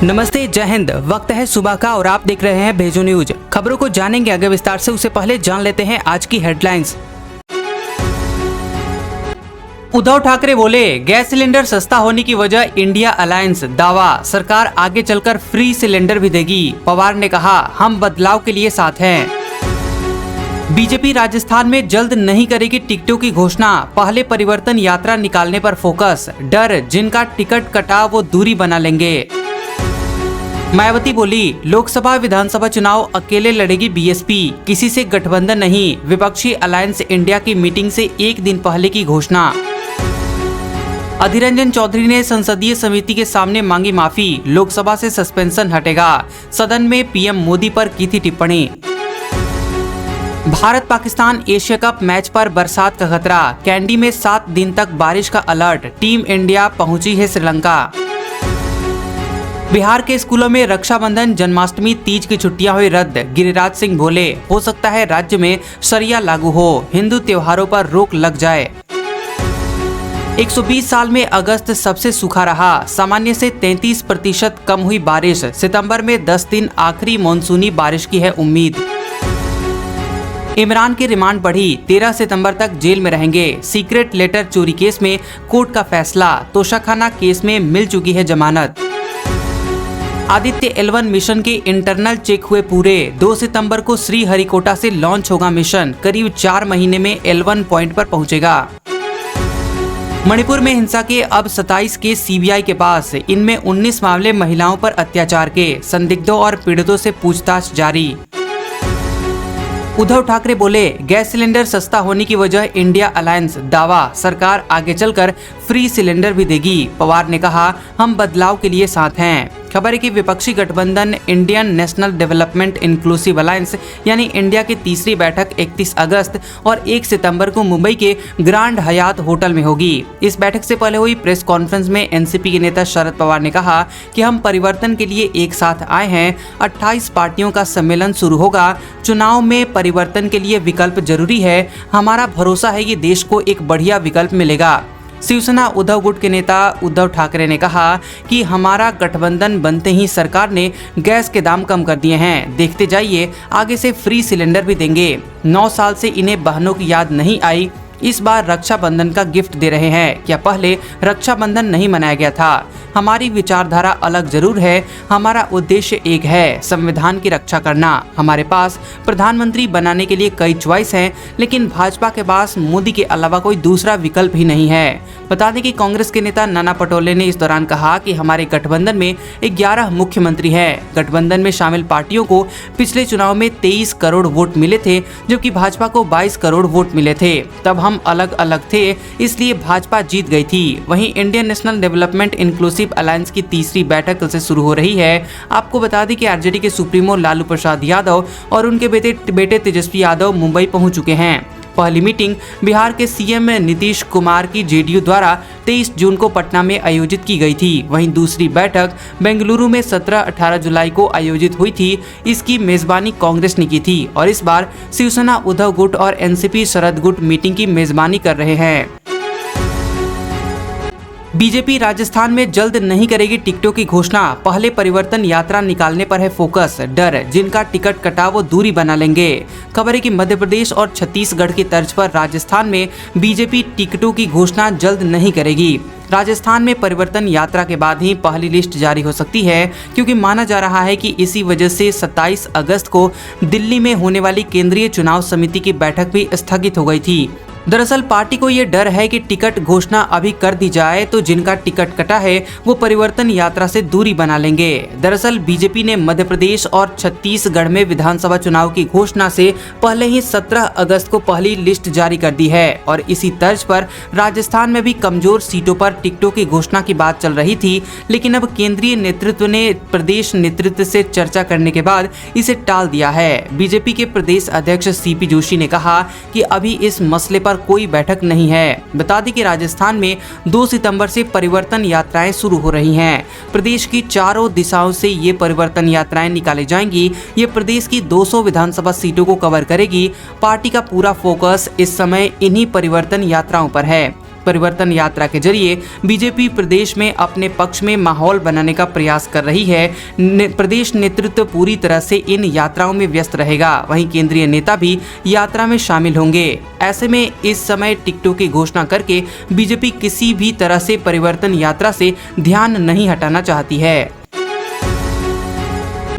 नमस्ते, जय हिंद। वक्त है सुबह का और आप देख रहे हैं भेजो न्यूज। खबरों को जानेंगे आगे विस्तार से, उससे पहले जान लेते हैं आज की हेडलाइंस। उद्धव ठाकरे बोले, गैस सिलेंडर सस्ता होने की वजह इंडिया अलायंस। दावा, सरकार आगे चलकर फ्री सिलेंडर भी देगी। पवार ने कहा, हम बदलाव के लिए साथ हैं। बीजेपी राजस्थान में जल्द नहीं करेगी टिकटों की घोषणा। पहले परिवर्तन यात्रा निकालने पर फोकस। डर, जिनका टिकट कटा वो दूरी बना लेंगे। मायावती बोली, लोकसभा विधानसभा चुनाव अकेले लड़ेगी बीएसपी, किसी से गठबंधन नहीं। विपक्षी अलायंस इंडिया की मीटिंग से एक दिन पहले की घोषणा। अधीर रंजन चौधरी ने संसदीय समिति के सामने मांगी माफी। लोकसभा से सस्पेंशन हटेगा। सदन में पीएम मोदी पर की थी टिप्पणी। Bharat Pakistan Asia cup match पर बरसात का खतरा। कैंडी में 7 दिन तक बारिश का अलर्ट। टीम इंडिया पहुंची है श्रीलंका। बिहार के स्कूलों में रक्षाबंधन, जन्माष्टमी, तीज की छुट्टियां हुई रद्द। गिरिराज सिंह बोले, हो सकता है राज्य में शरिया लागू हो, हिंदू त्योहारों पर रोक लग जाए। 120 साल में अगस्त सबसे सूखा रहा। सामान्य से 33% कम हुई बारिश। सितंबर में 10 दिन आखिरी मानसूनी बारिश की है उम्मीद। इमरान की रिमांड बढ़ी, 13 सितंबर तक जेल में रहेंगे। सीक्रेट लेटर चोरी केस में कोर्ट का फैसला। तोशाखाना केस में मिल चुकी है जमानत। आदित्य L1 मिशन के इंटरनल चेक हुए पूरे। 2 सितंबर को श्रीहरिकोटा से लॉन्च होगा मिशन। करीब 4 महीने में L1 पॉइंट पर पहुंचेगा। मणिपुर में हिंसा के अब 27 केस सीबीआई के पास। इनमें 19 मामले महिलाओं पर अत्याचार के। संदिग्धों और पीड़ितों से पूछताछ जारी। उद्धव ठाकरे बोले, गैस सिलेंडर सस्ता होने की वजह इंडिया अलायंस। दावा, सरकार आगे चलकर फ्री सिलेंडर भी देगी। पवार ने कहा, हम बदलाव के लिए साथ हैं। खबर है कि विपक्षी गठबंधन Indian national development inclusive alliance यानी इंडिया की तीसरी बैठक 31 अगस्त और 1 सितंबर को मुंबई के ग्रांड हयात होटल में होगी। इस बैठक से पहले हुई प्रेस कॉन्फ्रेंस में एनसीपी के नेता शरद पवार ने कहा कि हम परिवर्तन के लिए एक साथ आए हैं। 28 पार्टियों का सम्मेलन शुरू होगा। चुनाव में परिवर्तन के लिए विकल्प जरूरी है। हमारा भरोसा है कि देश को एक बढ़िया विकल्प मिलेगा। शिवसेना उद्धव गुट के नेता उद्धव ठाकरे ने कहा कि हमारा गठबंधन बनते ही सरकार ने गैस के दाम कम कर दिए हैं। देखते जाइए, आगे से फ्री सिलेंडर भी देंगे। 9 साल से इन्हें बहनों की याद नहीं आई। इस बार रक्षाबंधन का गिफ्ट दे रहे हैं। क्या पहले रक्षाबंधन नहीं मनाया गया था? हमारी विचारधारा अलग जरूर है। हमारा उद्देश्य एक है, संविधान की रक्षा करना। हमारे पास प्रधानमंत्री बनाने के लिए कई चॉइस हैं, लेकिन भाजपा के पास मोदी के अलावा कोई दूसरा विकल्प ही नहीं है। बता दें कि कांग्रेस के नेता नाना पटोले ने इस दौरान कहा कि हमारे गठबंधन में 11 मुख्यमंत्री हैं। गठबंधन में शामिल पार्टियों को पिछले चुनाव में 23 करोड़ वोट मिले थे, जबकि भाजपा को 22 करोड़ वोट मिले थे। तब हम अलग अलग थे, इसलिए भाजपा जीत गई थी। वहीं Indian national development inclusive alliance की तीसरी बैठक कल से शुरू हो रही है। आपको बता दें कि आरजेडी के सुप्रीमो लालू प्रसाद यादव और उनके बेटे तेजस्वी यादव मुंबई पहुंच चुके हैं। पहली मीटिंग बिहार के सीएम नीतीश कुमार की जेडीयू द्वारा 23 जून को पटना में आयोजित की गई थी। वहीं दूसरी बैठक बेंगलुरु में 17-18 जुलाई को आयोजित हुई थी। इसकी मेजबानी कांग्रेस ने की थी और इस बार शिवसेना उद्धव गुट और एनसीपी शरद गुट मीटिंग की मेजबानी कर रहे हैं। बीजेपी राजस्थान में जल्द नहीं करेगी टिकटों की घोषणा। पहले परिवर्तन यात्रा निकालने पर है फोकस। डर, जिनका टिकट कटा वो दूरी बना लेंगे। खबर है कि मध्य प्रदेश और छत्तीसगढ़ की तर्ज पर राजस्थान में बीजेपी टिकटों की घोषणा जल्द नहीं करेगी। राजस्थान में परिवर्तन यात्रा के बाद ही पहली लिस्ट जारी हो सकती है, क्योंकि माना जा रहा है कि इसी वजह से 27 अगस्त को दिल्ली में होने वाली केंद्रीय चुनाव समिति की बैठक भी स्थगित हो गई थी। दरअसल पार्टी को ये डर है कि टिकट घोषणा अभी कर दी जाए तो जिनका टिकट कटा है वो परिवर्तन यात्रा से दूरी बना लेंगे। दरअसल बीजेपी ने मध्य प्रदेश और छत्तीसगढ़ में विधानसभा चुनाव की घोषणा से पहले ही 17 अगस्त को पहली लिस्ट जारी कर दी है और इसी तर्ज पर राजस्थान में भी कमजोर सीटों पर टिकटों की घोषणा की बात चल रही थी। लेकिन अब केंद्रीय नेतृत्व ने प्रदेश नेतृत्व से चर्चा करने के बाद इसे टाल दिया है। बीजेपी के प्रदेश अध्यक्ष सीपी जोशी ने कहा कि अभी इस मसले पर कोई बैठक नहीं है। बता दें कि राजस्थान में 2 सितंबर से परिवर्तन यात्राएं शुरू हो रही हैं। प्रदेश की चारों दिशाओं से ये परिवर्तन यात्राएं निकाली जाएंगी। ये प्रदेश की 200 विधानसभा सीटों को कवर करेगी। पार्टी का पूरा फोकस इस समय इन्हीं परिवर्तन यात्राओं पर है। परिवर्तन यात्रा के जरिए बीजेपी प्रदेश में अपने पक्ष में माहौल बनाने का प्रयास कर रही है। प्रदेश नेतृत्व पूरी तरह से इन यात्राओं में व्यस्त रहेगा। वहीं केंद्रीय नेता भी यात्रा में शामिल होंगे। ऐसे में इस समय टिकटों की घोषणा करके बीजेपी किसी भी तरह से परिवर्तन यात्रा से ध्यान नहीं हटाना चाहती है।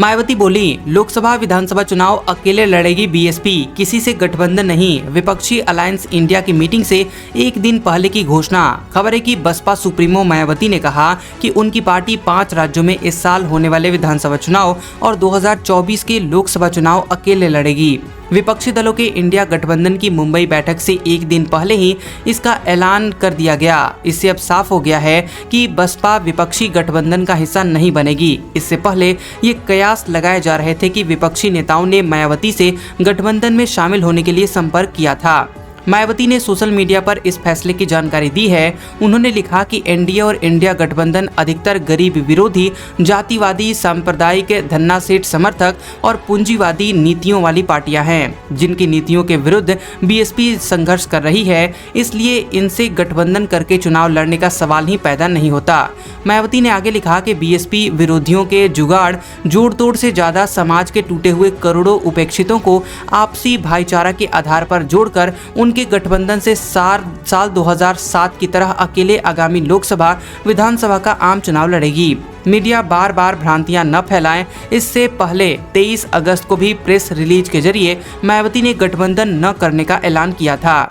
मायावती बोली, लोकसभा विधानसभा चुनाव अकेले लड़ेगी बीएसपी, किसी से गठबंधन नहीं। विपक्षी अलायंस इंडिया की मीटिंग से एक दिन पहले की घोषणा। खबर है कि बसपा सुप्रीमो मायावती ने कहा कि उनकी पार्टी 5 राज्यों में इस साल होने वाले विधानसभा चुनाव और 2024 के लोकसभा चुनाव अकेले लड़ेगी। विपक्षी दलों के इंडिया गठबंधन की मुंबई बैठक से एक दिन पहले ही इसका ऐलान कर दिया गया। इससे अब साफ हो गया है कि बसपा विपक्षी गठबंधन का हिस्सा नहीं बनेगी। इससे पहले ये कयास लगाए जा रहे थे कि विपक्षी नेताओं ने मायावती से गठबंधन में शामिल होने के लिए संपर्क किया था। मायावती ने सोशल मीडिया पर इस फैसले की जानकारी दी है। उन्होंने लिखा कि एनडीए और इंडिया गठबंधन अधिकतर गरीब विरोधी, जातिवादी, सांप्रदायिक, धन्ना सेठ समर्थक और पूंजीवादी नीतियों वाली पार्टियां हैं, जिनकी नीतियों के विरुद्ध बीएसपी संघर्ष कर रही है। इसलिए इनसे गठबंधन करके चुनाव लड़ने का सवाल ही पैदा नहीं होता। मायावती ने आगे लिखा कि बीएसपी विरोधियों के जुगाड़ जोड़ तोड़ से ज्यादा समाज के टूटे हुए करोड़ों उपेक्षितों को आपसी भाईचारा के आधार पर जोड़कर उनके गठबंधन से साल 2007 की तरह अकेले आगामी लोकसभा विधानसभा का आम चुनाव लड़ेगी। मीडिया बार बार भ्रांतियां न फैलाएं। इससे पहले 23 अगस्त को भी प्रेस रिलीज के जरिए मायावती ने गठबंधन न करने का ऐलान किया था।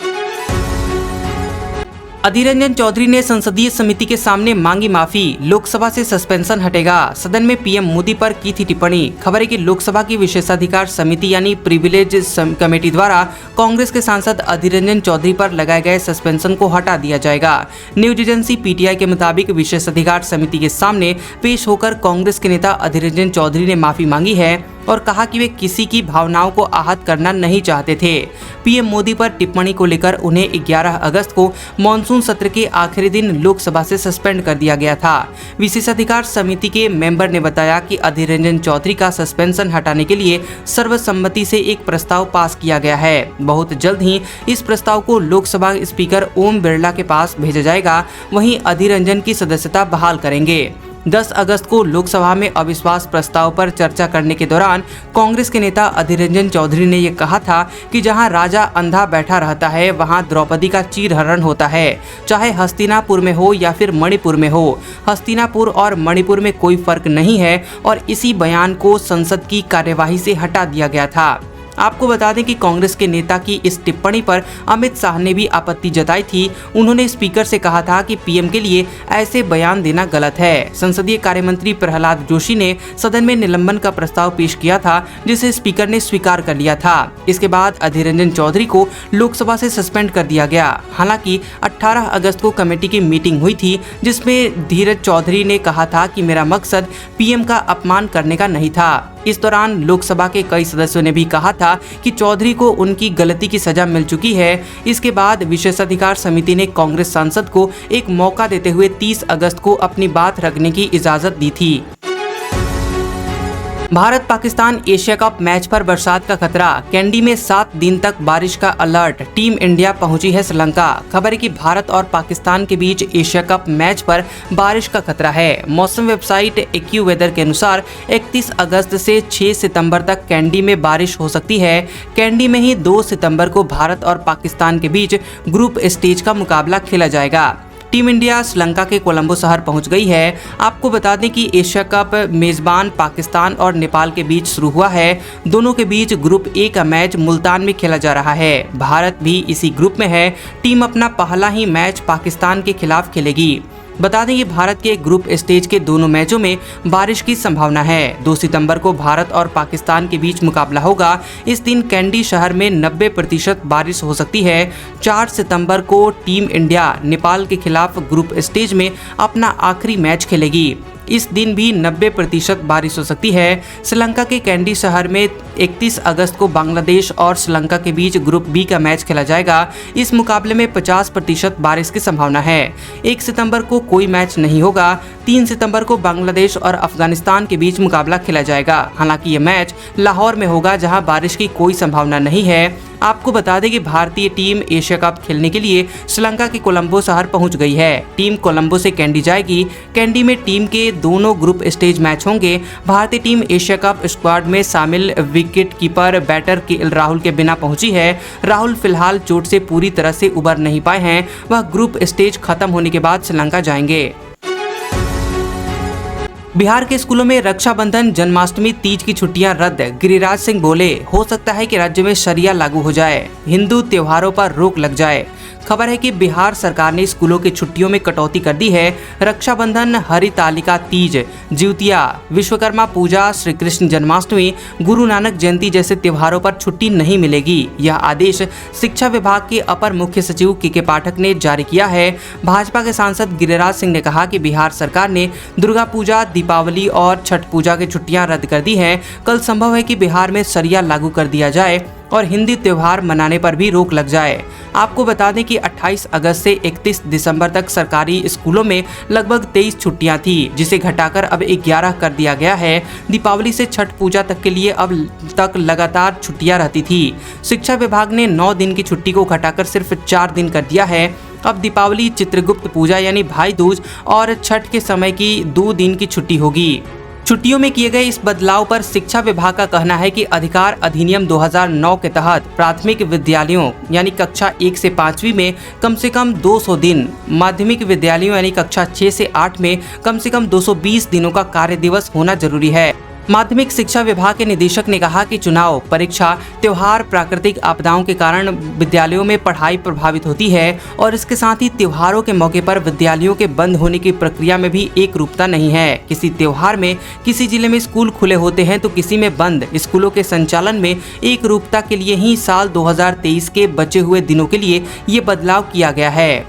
अधीर रंजन चौधरी ने संसदीय समिति के सामने मांगी माफी, लोकसभा से सस्पेंशन हटेगा। सदन में पीएम मोदी पर की थी टिप्पणी। खबर है कि लोकसभा की विशेषाधिकार समिति यानी प्रिविलेज कमेटी द्वारा कांग्रेस के सांसद अधीर रंजन चौधरी पर लगाए गए सस्पेंशन को हटा दिया जाएगा। न्यूज एजेंसी पीटीआई के मुताबिक विशेषाधिकार समिति के सामने पेश होकर कांग्रेस के नेता अधीर रंजन चौधरी ने माफी मांगी है और कहा कि वे किसी की भावनाओं को आहत करना नहीं चाहते थे। पीएम मोदी पर टिप्पणी को लेकर उन्हें 11 अगस्त को मॉनसून सत्र के आखिरी दिन लोकसभा से सस्पेंड कर दिया गया था। विशेषाधिकार समिति के मेंबर ने बताया कि अधीर रंजन चौधरी का सस्पेंशन हटाने के लिए सर्वसम्मति से एक प्रस्ताव पास किया गया है। बहुत जल्द ही इस प्रस्ताव को लोकसभा स्पीकर ओम बिरला के पास भेजा जाएगा। वहीं अधीर रंजन की सदस्यता बहाल करेंगे। 10 अगस्त को लोकसभा में अविश्वास प्रस्ताव पर चर्चा करने के दौरान कांग्रेस के नेता अधीर रंजन चौधरी ने यह कहा था कि जहां राजा अंधा बैठा रहता है वहां द्रौपदी का चीरहरण होता है, चाहे हस्तिनापुर में हो या फिर मणिपुर में हो। हस्तिनापुर और मणिपुर में कोई फर्क नहीं है और इसी बयान को संसद की कार्यवाही से हटा दिया गया था। आपको बता दें कि कांग्रेस के नेता की इस टिप्पणी पर अमित शाह ने भी आपत्ति जताई थी। उन्होंने स्पीकर से कहा था कि पीएम के लिए ऐसे बयान देना गलत है। संसदीय कार्य मंत्री प्रहलाद जोशी ने सदन में निलंबन का प्रस्ताव पेश किया था, जिसे स्पीकर ने स्वीकार कर लिया था। इसके बाद अधीर रंजन चौधरी को लोकसभा से सस्पेंड कर दिया गया। हालांकि 18 अगस्त को कमेटी की मीटिंग हुई थी, जिसमें धीरज चौधरी ने कहा था कि मेरा मकसद पीएम का अपमान करने का नहीं था। इस दौरान लोकसभा के कई सदस्यों ने भी कहा था कि चौधरी को उनकी गलती की सजा मिल चुकी है। इसके बाद विशेषाधिकार समिति ने कांग्रेस सांसद को एक मौका देते हुए 30 अगस्त को अपनी बात रखने की इजाजत दी थी। Bharat Pakistan Asia cup match पर बरसात का खतरा, कैंडी में 7 दिन तक बारिश का अलर्ट। टीम इंडिया पहुंची है श्रीलंका। खबर है कि भारत और पाकिस्तान के बीच एशिया कप मैच पर बारिश का खतरा है। मौसम वेबसाइट एक्यूवेदर के अनुसार 31 अगस्त से 6 सितंबर तक कैंडी में बारिश हो सकती है। कैंडी में ही 2 सितंबर को भारत और पाकिस्तान के बीच ग्रुप स्टेज का मुकाबला खेला जाएगा। टीम इंडिया श्रीलंका के कोलंबो शहर पहुंच गई है। आपको बता दें कि एशिया कप मेजबान पाकिस्तान और नेपाल के बीच शुरू हुआ है। दोनों के बीच ग्रुप ए का मैच मुल्तान में खेला जा रहा है। भारत भी इसी ग्रुप में है। टीम अपना पहला ही मैच पाकिस्तान के खिलाफ खेलेगी। बता दें कि भारत के ग्रुप स्टेज के दोनों मैचों में बारिश की संभावना है। 2 सितंबर को भारत और पाकिस्तान के बीच मुकाबला होगा। इस दिन कैंडी शहर में 90% बारिश हो सकती है। 4 सितंबर को टीम इंडिया नेपाल के खिलाफ ग्रुप स्टेज में अपना आखिरी मैच खेलेगी। इस दिन भी 90% बारिश हो सकती है। श्रीलंका के कैंडी शहर में 31 अगस्त को बांग्लादेश और श्रीलंका के बीच ग्रुप बी का मैच खेला जाएगा। इस मुकाबले में 50% बारिश की संभावना है। 1 सितंबर को कोई मैच नहीं होगा। 3 सितंबर को बांग्लादेश और अफगानिस्तान के बीच मुकाबला खेला जाएगा। हालांकि ये मैच लाहौर में होगा, जहां बारिश की कोई संभावना नहीं है। आपको बता दें कि भारतीय टीम एशिया कप खेलने के लिए श्रीलंका के कोलंबो शहर पहुंच गई है। टीम कोलंबो से कैंडी जाएगी। कैंडी में टीम के दोनों ग्रुप स्टेज मैच होंगे। भारतीय टीम एशिया कप स्क्वाड में शामिल wicket keeper batter KL Rahul के बिना पहुंची है। राहुल फिलहाल चोट से पूरी तरह से उबर नहीं पाए हैं। वह ग्रुप स्टेज खत्म होने के बाद श्रीलंका जाएंगे। बिहार के स्कूलों में रक्षाबंधन, जन्माष्टमी, तीज की छुट्टियां रद्द। गिरिराज सिंह बोले, हो सकता है कि राज्य में शरिया लागू हो जाए, हिंदू त्योहारों पर रोक लग जाए। खबर है कि बिहार सरकार ने स्कूलों की छुट्टियों में कटौती कर दी है। रक्षाबंधन, हरितालिका तीज, जिउतिया, विश्वकर्मा पूजा, श्री कृष्ण जन्माष्टमी, गुरु नानक जयंती जैसे त्योहारों पर छुट्टी नहीं मिलेगी। यह आदेश शिक्षा विभाग के अपर मुख्य सचिव के पाठक ने जारी किया है। भाजपा के सांसद गिरिराज सिंह ने कहा कि बिहार सरकार ने दुर्गा पूजा, दीपावली और छठ पूजा की छुट्टियां रद्द कर दी हैं। कल संभव है कि बिहार में शरिया लागू कर दिया जाए और हिंदी त्योहार मनाने पर भी रोक लग जाए। आपको बता दें कि 28 अगस्त से 31 दिसंबर तक सरकारी स्कूलों में लगभग 23 छुट्टियां थी, जिसे घटाकर अब 11 कर दिया गया है। दीपावली से छठ पूजा तक के लिए अब तक लगातार छुट्टियां रहती थी। शिक्षा विभाग ने 9 दिन की छुट्टी को घटाकर सिर्फ 4 दिन कर दिया है। अब दीपावली, चित्रगुप्त पूजा यानी भाई दूज और छठ के समय की 2 दिन की छुट्टी होगी। छुट्टियों में किए गए इस बदलाव पर शिक्षा विभाग का कहना है कि अधिकार अधिनियम 2009 के तहत प्राथमिक विद्यालयों यानी कक्षा 1 से 5वीं में कम से कम 200 दिन, माध्यमिक विद्यालयों यानी कक्षा 6 से 8 में कम से कम 220 दिनों का कार्य दिवस होना जरूरी है। माध्यमिक शिक्षा विभाग के निदेशक ने कहा कि चुनाव, परीक्षा, त्योहार, प्राकृतिक आपदाओं के कारण विद्यालयों में पढ़ाई प्रभावित होती है और इसके साथ ही त्योहारों के मौके पर विद्यालयों के बंद होने की प्रक्रिया में भी एक रूपता नहीं है। किसी त्योहार में किसी जिले में स्कूल खुले होते हैं तो किसी में बंद। स्कूलों के संचालन में एक रूपता के लिए ही साल 2023 के बचे हुए दिनों के लिए ये बदलाव किया गया है।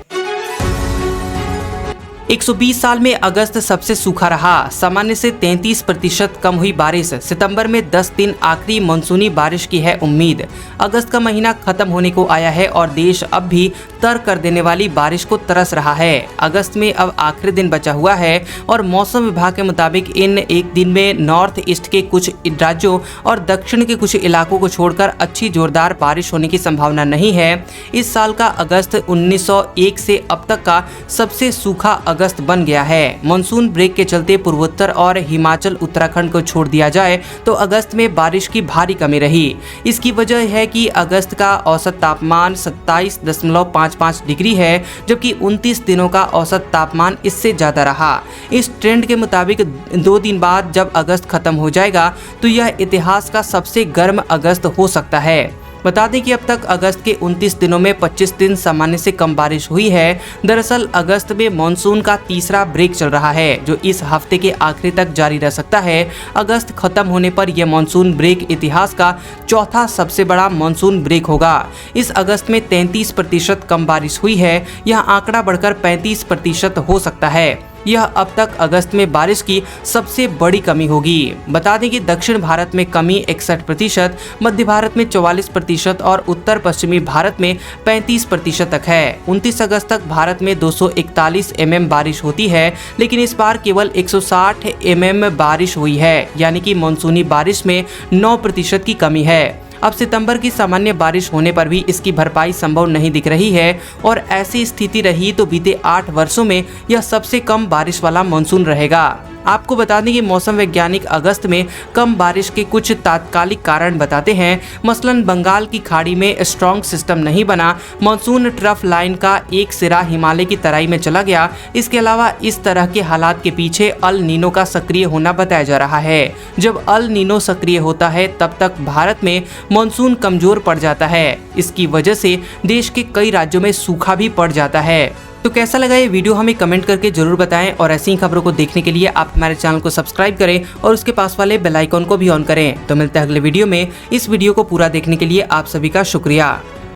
120 साल में अगस्त सबसे सूखा रहा। सामान्य से 33% कम हुई बारिश। सितंबर में 10 दिन आखिरी मानसूनी बारिश की है उम्मीद। अगस्त का महीना खत्म होने को आया है और देश अब भी तर कर देने वाली बारिश को तरस रहा है। अगस्त में अब आखिरी दिन बचा हुआ है और मौसम विभाग के मुताबिक इन एक दिन में नॉर्थ ईस्ट के कुछ राज्यों और दक्षिण के कुछ इलाकों को छोड़कर अच्छी जोरदार बारिश होने की संभावना नहीं है। इस साल का अगस्त 1901 से अब तक का सबसे सूखा अगस्त बन गया है। मानसून ब्रेक के चलते पूर्वोत्तर और हिमाचल उत्तराखंड को छोड़ दिया जाए तो अगस्त में बारिश की भारी कमी रही। इसकी वजह है कि अगस्त का औसत तापमान 27.55 डिग्री है, जबकि 29 दिनों का औसत तापमान इससे ज्यादा रहा। इस ट्रेंड के मुताबिक 2 दिन बाद जब अगस्त खत्म हो जाएगा तो यह इतिहास का सबसे गर्म अगस्त हो सकता है। बता दें कि अब तक अगस्त के 29 दिनों में 25 दिन सामान्य से कम बारिश हुई है। दरअसल अगस्त में मानसून का तीसरा ब्रेक चल रहा है, जो इस हफ्ते के आखिरी तक जारी रह सकता है। अगस्त खत्म होने पर यह मानसून ब्रेक इतिहास का चौथा सबसे बड़ा मानसून ब्रेक होगा। इस अगस्त में 33% कम बारिश हुई है। यह आंकड़ा बढ़कर 35% हो सकता है। यह अब तक अगस्त में बारिश की सबसे बड़ी कमी होगी। बता दें कि दक्षिण भारत में कमी 61%, मध्य भारत में 44% और उत्तर पश्चिमी भारत में 35% तक है। 29 अगस्त तक भारत में 241 mm बारिश होती है, लेकिन इस बार केवल 160 mm बारिश हुई है, यानी कि मानसूनी बारिश में 9% की कमी है। अब सितंबर की सामान्य बारिश होने पर भी इसकी भरपाई संभव नहीं दिख रही है और ऐसी स्थिति रही तो बीते 8 वर्षों में यह सबसे कम बारिश वाला मानसून रहेगा। आपको बता दें कि मौसम वैज्ञानिक अगस्त में कम बारिश के कुछ तात्कालिक कारण बताते हैं। मसलन बंगाल की खाड़ी में स्ट्रॉन्ग सिस्टम नहीं बना, मानसून ट्रफ लाइन का एक सिरा हिमालय की तराई में चला गया। इसके अलावा इस तरह के हालात के पीछे अल नीनो का सक्रिय होना बताया जा रहा है। जब अल नीनो सक्रिय होता है तब तक भारत में मानसून कमजोर पड़ जाता है। इसकी वजह से देश के कई राज्यों में सूखा भी पड़ जाता है। तो कैसा लगा ये वीडियो हमें कमेंट करके जरूर बताएं और ऐसी ही खबरों को देखने के लिए आप हमारे चैनल को सब्सक्राइब करें और उसके पास वाले बेल आइकन को भी ऑन करें। तो मिलते हैं अगले वीडियो में। इस वीडियो को पूरा देखने के लिए आप सभी का शुक्रिया।